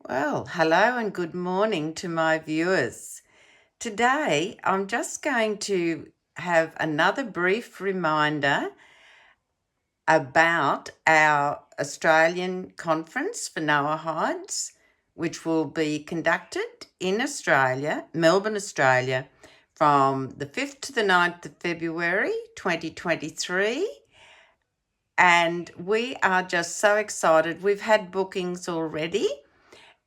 Well, hello and good morning to my viewers. Today, I'm just going to have another brief reminder about our Australian conference for Noahides, which will be conducted in Australia, Melbourne, Australia, from the 5th to the 9th of February 2023. And we are just so excited. We've had bookings already.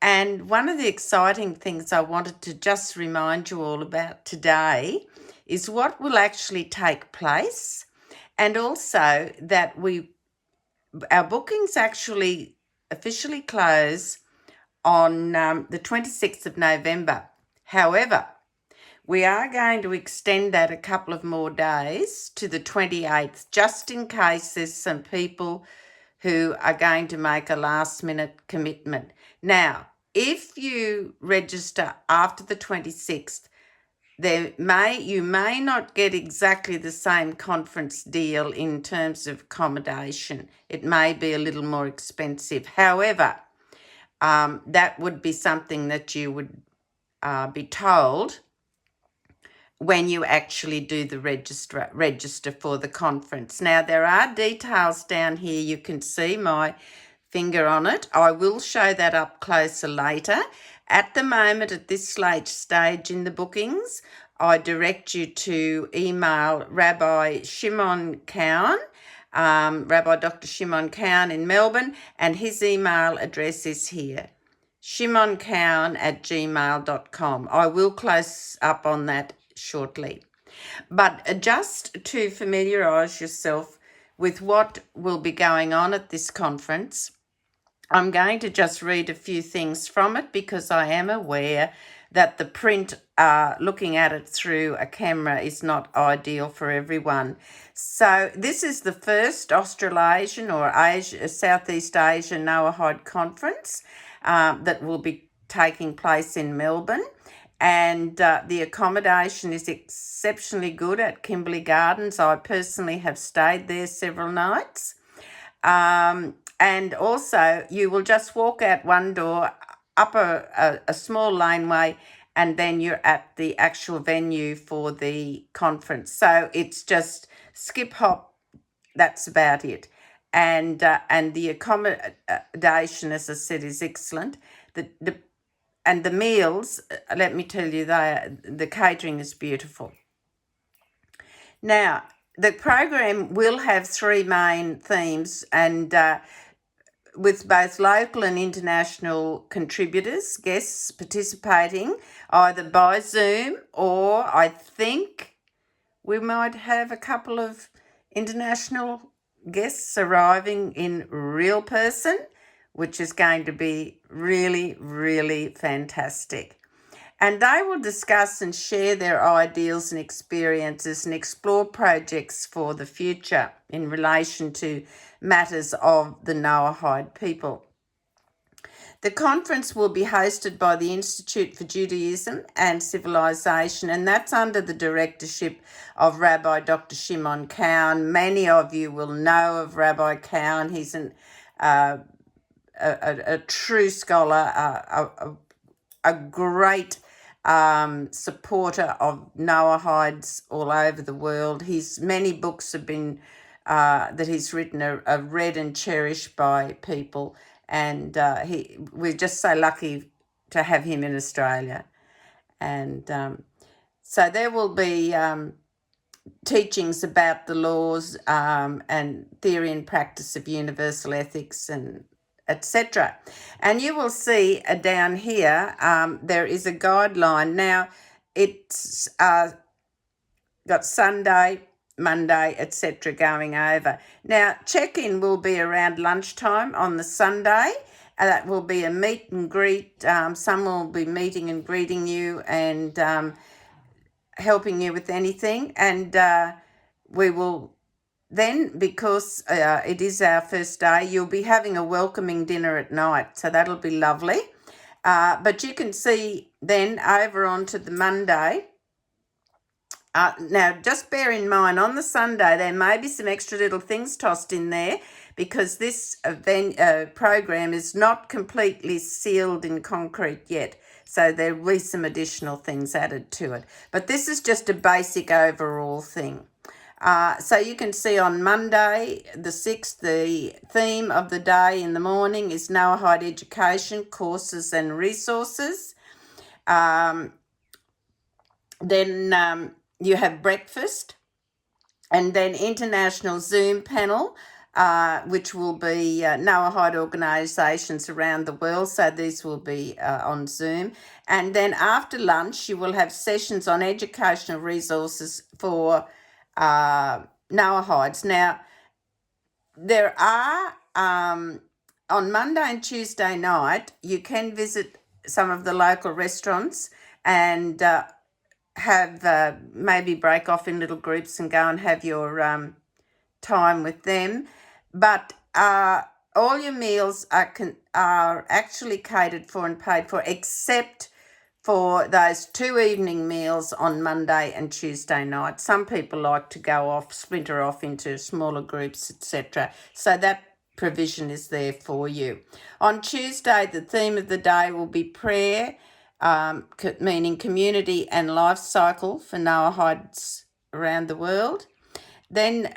And one of the exciting things I wanted to just remind you all about today is what will actually take place, and also that our bookings actually officially close on the 26th of November. However, we are going to extend that a couple of more days to the 28th, just in case there's some people who are going to make a last minute commitment. Now, if you register after the 26th, you may not get exactly the same conference deal in terms of accommodation. It may be a little more expensive. However, that would be something that you would be told when you actually do the register for the conference. Now, there are details down here. You can see my finger on it. I will show that up closer later. At the moment, at this late stage in the bookings, I direct you to email Rabbi Shimon Cowan, Rabbi Dr. Shimon Cowan in Melbourne, and his email address is here, shimoncowan@gmail.com. I will close up on that shortly. But just to familiarise yourself with what will be going on at this conference, I'm going to just read a few things from it because I am aware that the print, looking at it through a camera, is not ideal for everyone. So this is the first Australasian or Southeast Asia Noahide conference that will be taking place in Melbourne. And the accommodation is exceptionally good at Kimberley Gardens. I personally have stayed there several nights. And also, you will just walk out one door, up a small laneway, and then you're at the actual venue for the conference. So it's just skip hop, that's about it. And the accommodation, as I said, is excellent. And the meals, let me tell you, the catering is beautiful. Now, the program will have three main themes, and with both local and international contributors, guests participating either by Zoom, or I think we might have a couple of international guests arriving in real person, which is going to be really, really fantastic. And they will discuss and share their ideals and experiences and explore projects for the future in relation to matters of the Noahide people. The conference will be hosted by the Institute for Judaism and Civilization, and that's under the directorship of Rabbi Dr. Shimon Cowan. Many of you will know of Rabbi Cowan. He's a true scholar, a great supporter of Noahides all over the world. His many books have been that he's written are read and cherished by people, and we're just so lucky to have him in Australia. And so there will be teachings about the laws and theory and practice of universal ethics and etc. And you will see down here there is a guideline. Now it's got Sunday, Monday, etc. going over. Now check-in will be around lunchtime on the Sunday. That will be a meet and greet. Some will be meeting and greeting you and helping you with anything. And we will then, because it is our first day, you'll be having a welcoming dinner at night. So that'll be lovely. But you can see then over onto the Monday. Now, just bear in mind, on the Sunday, there may be some extra little things tossed in there because this program is not completely sealed in concrete yet. So there will be some additional things added to it. But this is just a basic overall thing. So you can see on Monday, the 6th, the theme of the day in the morning is Noahide education, courses and resources. Then you have breakfast, and then international Zoom panel, which will be Noahide organisations around the world. So these will be on Zoom. And then after lunch, you will have sessions on educational resources for Noahides. Now, there are, on Monday and Tuesday night, you can visit some of the local restaurants and have maybe break off in little groups and go and have your time with them. But all your meals are actually catered for and paid for, except for those 2 evening meals on Monday and Tuesday night. Some people like to go off, splinter off into smaller groups, etc. So that provision is there for you. On Tuesday, the theme of the day will be prayer, meaning community and life cycle for Noahides around the world. Then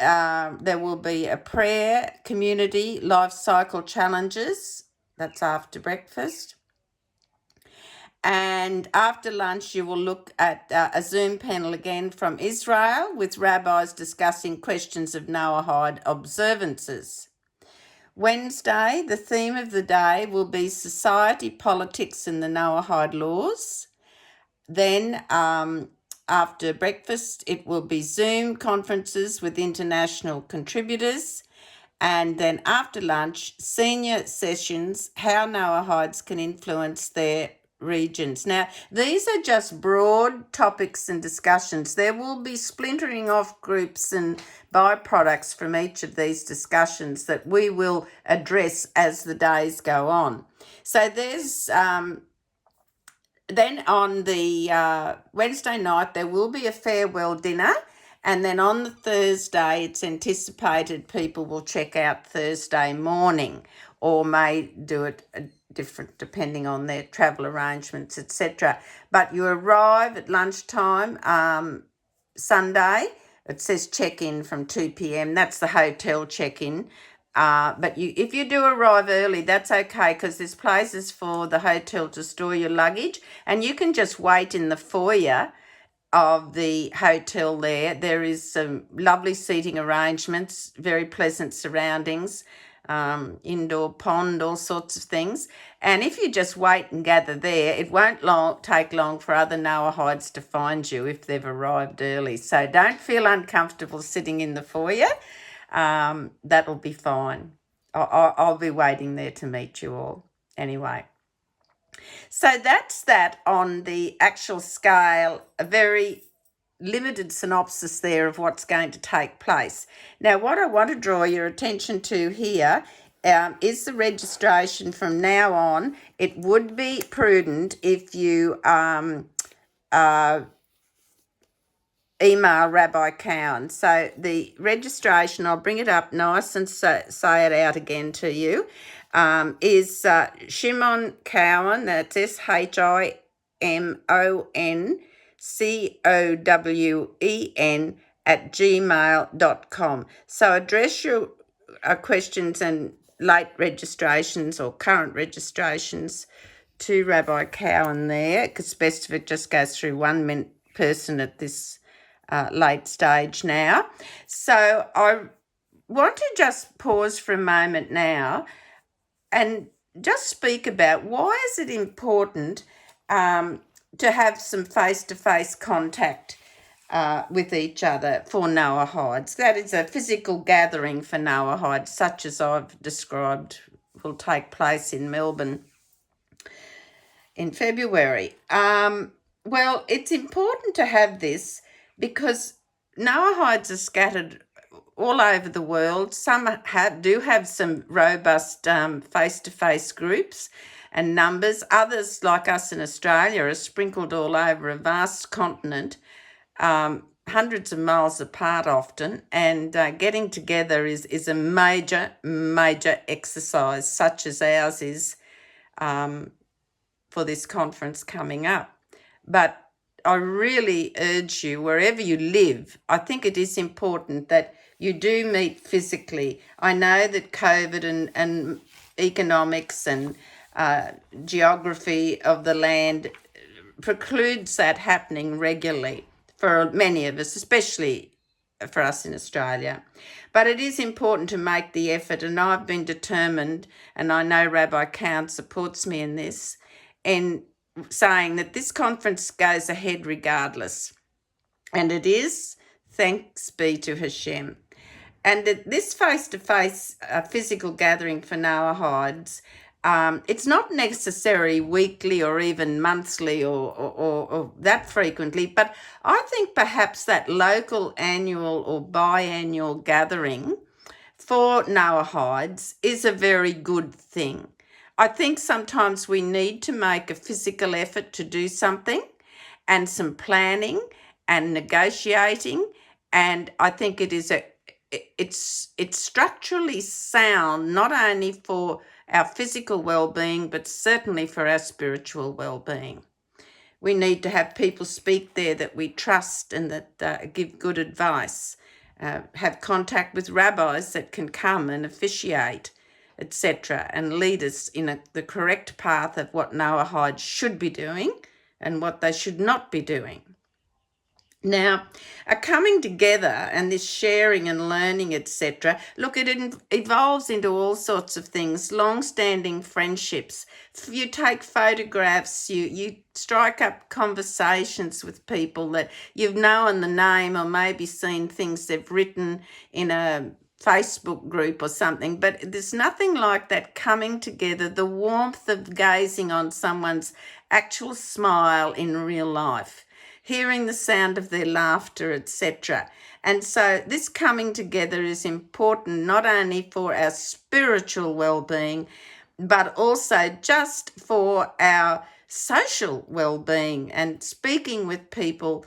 there will be a prayer, community, life cycle challenges. That's after breakfast. And after lunch, you will look at a Zoom panel again from Israel with rabbis discussing questions of Noahide observances. Wednesday, the theme of the day will be society, politics and the Noahide laws. Then after breakfast, it will be Zoom conferences with international contributors. And then after lunch, senior sessions, how Noahides can influence their regions. Now, these are just broad topics and discussions. There will be splintering off groups and byproducts from each of these discussions that we will address as the days go on. So there's then on the Wednesday night, there will be a farewell dinner. And then on the Thursday, it's anticipated people will check out Thursday morning, or may do it different depending on their travel arrangements, etc. But you arrive at lunchtime Sunday. It says check-in from 2 p.m. That's the hotel check-in. But if you do arrive early, that's okay, because there's places for the hotel to store your luggage, and you can just wait in the foyer of the hotel there. There is some lovely seating arrangements, very pleasant surroundings, indoor pond, all sorts of things. And if you just wait and gather there, it won't take long for other Noahides to find you if they've arrived early. So don't feel uncomfortable sitting in the foyer. That'll be fine. I'll be waiting there to meet you all anyway. So that's that on the actual scale, a very limited synopsis there of what's going to take place. Now, what I want to draw your attention to here is the registration from now on. It would be prudent if you email Rabbi Cowan. So the registration, I'll bring it up nice and say it out again to you, is Shimon Cowan, that's SHIMONCOWEN @gmail.com. So address your questions and late registrations or current registrations to Rabbi Cowan there, because it's best if it just goes through one person at this late stage now. So I want to just pause for a moment now and just speak about why is it important to have some face-to-face contact with each other for Noahides. That is a physical gathering for Noahides, such as I've described will take place in Melbourne in February. Well, it's important to have this because Noahides are scattered all over the world. Some do have some robust face-to-face groups and numbers. Others, like us in Australia, are sprinkled all over a vast continent, hundreds of miles apart often, and getting together is a major exercise, such as ours is for this conference coming up. But I really urge you, wherever you live, I think it is important that you do meet physically. I know that COVID and economics and geography of the land precludes that happening regularly for many of us, especially for us in Australia. But it is important to make the effort, and I've been determined, and I know Rabbi Count supports me in this, in saying that this conference goes ahead regardless. And it is, thanks be to Hashem. And this face-to-face physical gathering for Noahides, it's not necessarily weekly or even monthly or that frequently, but I think perhaps that local annual or biannual gathering for Noahides is a very good thing. I think sometimes we need to make a physical effort to do something and some planning and negotiating, and I think it's structurally sound, not only for our physical well-being, but certainly for our spiritual well-being. We need to have people speak there that we trust and that give good advice, have contact with rabbis that can come and officiate, etc., and lead us in the correct path of what Noahide should be doing and what they should not be doing. Now, a coming together and this sharing and learning, etc., look, it evolves into all sorts of things, long-standing friendships. You take photographs, you strike up conversations with people that you've known the name or maybe seen things they've written in a Facebook group or something, but there's nothing like that coming together, the warmth of gazing on someone's actual smile in real life, hearing the sound of their laughter, etc. And so this coming together is important not only for our spiritual well-being, but also just for our social well-being and speaking with people,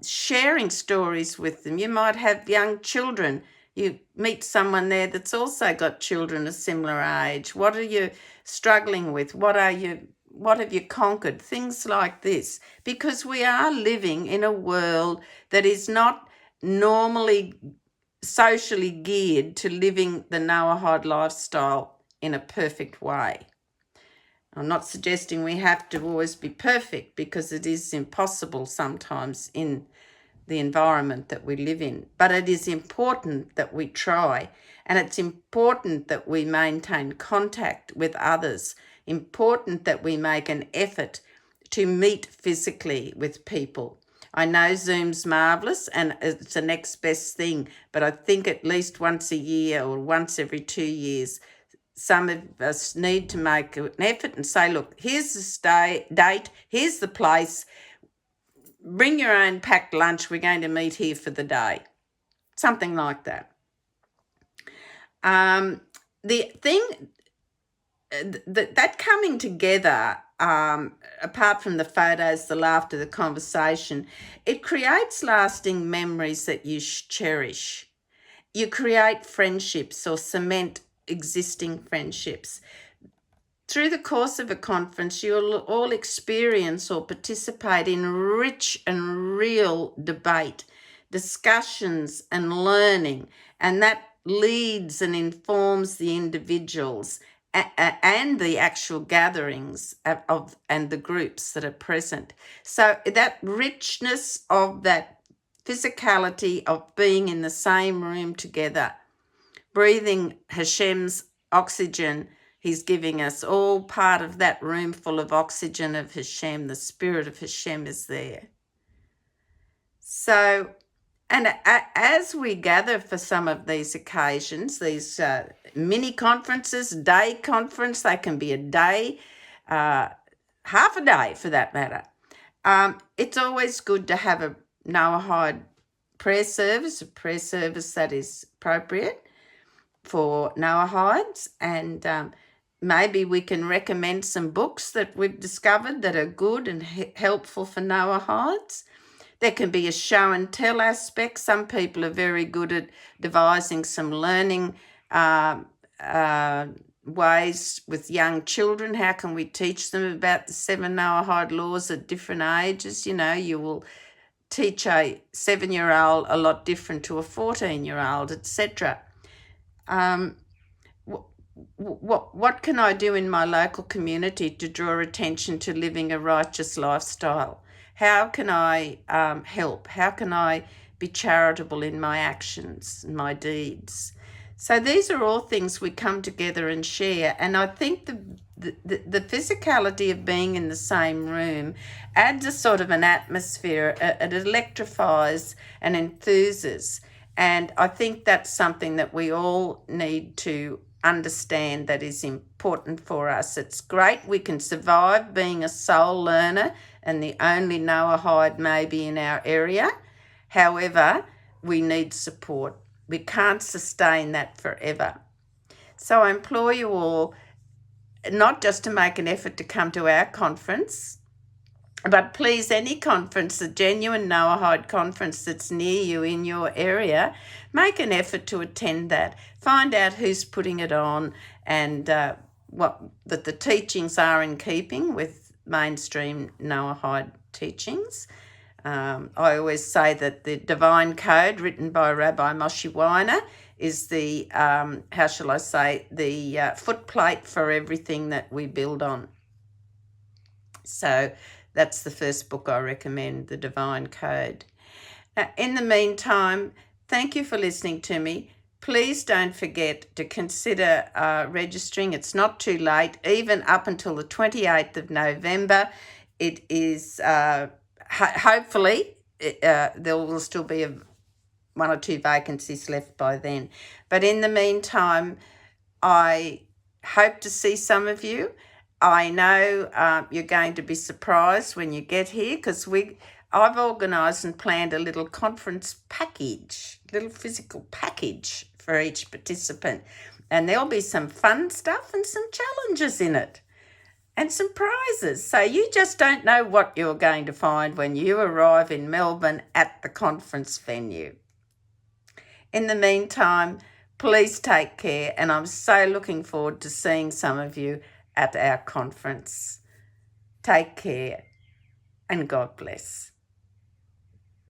sharing stories with them. You might have young children. You meet someone there that's also got children a similar age. What are you struggling with? What have you conquered? Things like this, because we are living in a world that is not normally socially geared to living the Noahide lifestyle in a perfect way. I'm not suggesting we have to always be perfect, because it is impossible sometimes in the environment that we live in. But it is important that we try, and it's important that we maintain contact with others, important that we make an effort to meet physically with people. I know Zoom's marvellous and it's the next best thing, but I think at least once a year or once every 2 years, some of us need to make an effort and say, look, here's the date, here's the place, bring your own packed lunch, we're going to meet here for the day. Something like that. The thing, that coming together, apart from the photos, the laughter, the conversation, it creates lasting memories that you cherish. You create friendships or cement existing friendships. Through the course of a conference, you'll all experience or participate in rich and real debate, discussions and learning, and that leads and informs the individuals and the actual gatherings and the groups that are present. So that richness of that physicality of being in the same room together, breathing Hashem's oxygen He's giving us, all part of that room full of oxygen of Hashem. The spirit of Hashem is there. So, and as we gather for some of these occasions, these mini conferences, day conference, they can be a day, half a day for that matter. It's always good to have a Noahide prayer service, a prayer service that is appropriate for Noahides, and maybe we can recommend some books that we've discovered that are good and helpful for Noahides. There can be a show and tell aspect. Some people are very good at devising some learning uh, ways with young children. How can we teach them about the 7 Noahide laws at different ages? You know, you will teach a 7-year-old a lot different to a 14-year-old, etc. What can I do in my local community to draw attention to living a righteous lifestyle? How can I help? How can I be charitable in my actions and my deeds? So these are all things we come together and share. And I think the physicality of being in the same room adds a sort of an atmosphere. It electrifies and enthuses. And I think that's something that we all need to understand, that is important for us. It's great we can survive being a soul learner and the only Noahide maybe in our area. However, we need support. We can't sustain that forever. So I implore you all not just to make an effort to come to our conference, but please, any conference, a genuine Noahide conference that's near you in your area, make an effort to attend that. Find out who's putting it on and that the teachings are in keeping with mainstream Noahide teachings. I always say that the Divine Code, written by Rabbi Moshe Weiner, is the, the footplate for everything that we build on. So that's the first book I recommend, The Divine Code. Now, in the meantime, thank you for listening to me. Please don't forget to consider registering. It's not too late, even up until the 28th of November. It is, hopefully, there will still be one or two vacancies left by then. But in the meantime, I hope to see some of you. I know you're going to be surprised when you get here, because I've organised and planned a little conference package, little physical package for each participant. And there'll be some fun stuff and some challenges in it and some prizes. So you just don't know what you're going to find when you arrive in Melbourne at the conference venue. In the meantime, please take care, and I'm so looking forward to seeing some of you at our conference. Take care and God bless.